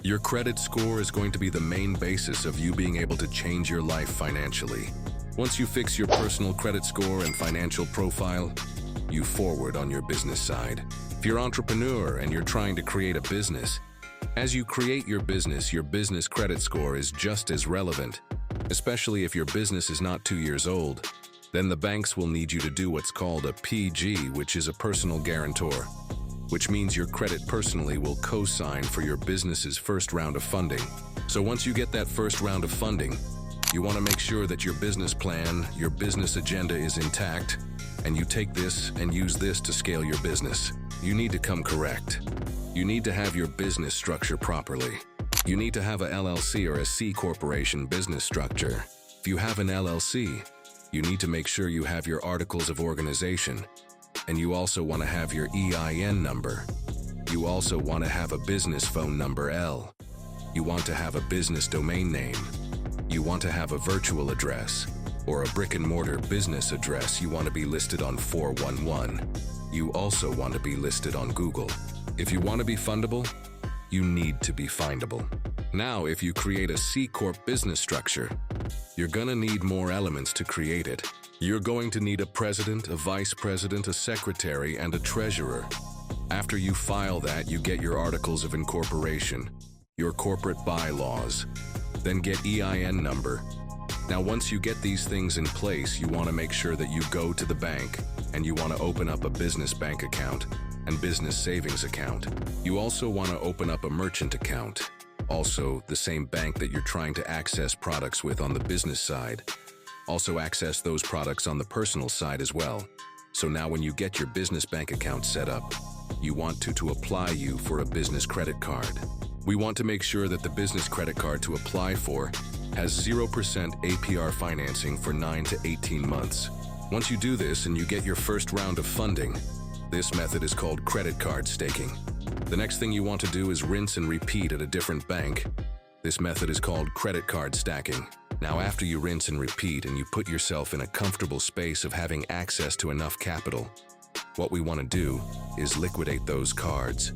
Your credit score is going to be the main basis of you being able to change your life financially. Once you fix your personal credit score and financial profile, you forward on your business side. If you're an entrepreneur and you're trying to create a business, as you create your business credit score is just as relevant, especially if your business is not 2 years old. Then the banks will need you to do what's called a PG, which is a personal guarantor, which means your credit personally will co-sign for your business's first round of funding. So once you get that first round of funding, you want to make sure that your business plan, your business agenda is intact, and you take this and use this to scale your business. You need to come correct. You need to have your business structure properly. You need to have a LLC or a C corporation business structure. If you have an LLC, you need to make sure you have your articles of organization, and you also want to have your EIN number. You also want to have a business phone number L. You want to have a business domain name. You want to have a virtual address or a brick-and-mortar business address. You want to be listed on 411. You also want to be listed on Google. If you want to be fundable, you need to be findable. Now, if you create a C Corp business structure, you're gonna need more elements to create it. You're going to need a president, a vice president, a secretary, and a treasurer. After you file that, you get your articles of incorporation, your corporate bylaws, then get EIN number. Now, once you get these things in place, you want to make sure that you go to the bank and you want to open up a business bank account and business savings account. You also want to open up a merchant account, also the same bank that you're trying to access products with on the business side. Also access those products on the personal side as well. So now when you get your business bank account set up, you want to apply you for a business credit card. We want to make sure that the business credit card to apply for has 0% APR financing for 9 to 18 months. Once you do this and you get your first round of funding, this method is called credit card staking. The next thing you want to do is rinse and repeat at a different bank. This method is called credit card stacking. Now, after you rinse and repeat and you put yourself in a comfortable space of having access to enough capital, what we want to do is liquidate those cards.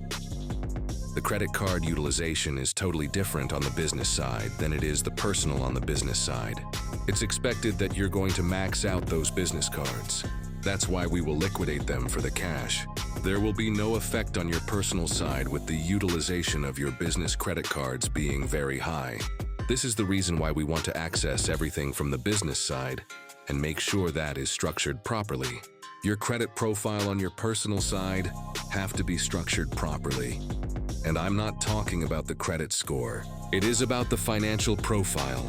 The credit card utilization is totally different on the business side than it is the personal on the business side. It's expected that you're going to max out those business cards. That's why we will liquidate them for the cash. There will be no effect on your personal side with the utilization of your business credit cards being very high. This is the reason why we want to access everything from the business side and make sure that is structured properly. Your credit profile on your personal side have to be structured properly. And I'm not talking about the credit score. It is about the financial profile,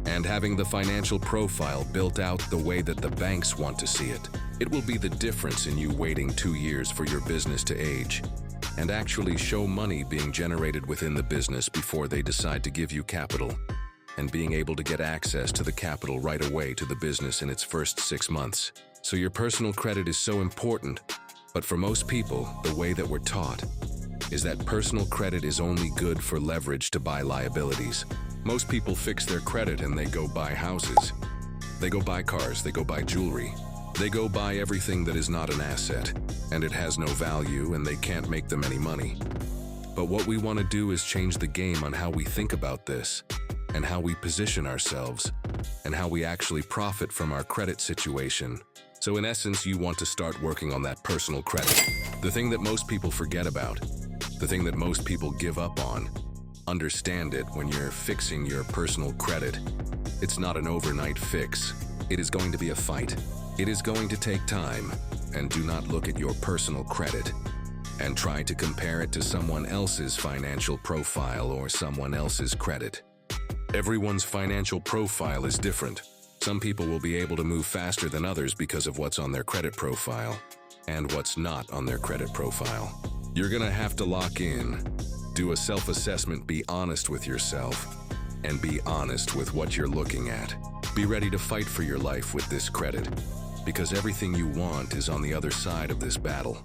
and having the financial profile built out the way that the banks want to see it. It will be the difference in you waiting 2 years for your business to age and actually show money being generated within the business before they decide to give you capital, and being able to get access to the capital right away to the business in its first 6 months. So your personal credit is so important, but for most people, the way that we're taught is that personal credit is only good for leverage to buy liabilities. Most people fix their credit and they go buy houses. They go buy cars, they go buy jewelry. They go buy everything that is not an asset, and it has no value and they can't make them any money. But what we want to do is change the game on how we think about this, and how we position ourselves, and how we actually profit from our credit situation. So in essence, you want to start working on that personal credit. The thing that most people forget about, the thing that most people give up on. Understand it when you're fixing your personal credit. It's not an overnight fix. It is going to be a fight. It is going to take time. And do not look at your personal credit and try to compare it to someone else's financial profile or someone else's credit. Everyone's financial profile is different. Some people will be able to move faster than others because of what's on their credit profile and what's not on their credit profile. You're gonna have to lock in, do a self-assessment, be honest with yourself, and be honest with what you're looking at. Be ready to fight for your life with this credit, because everything you want is on the other side of this battle.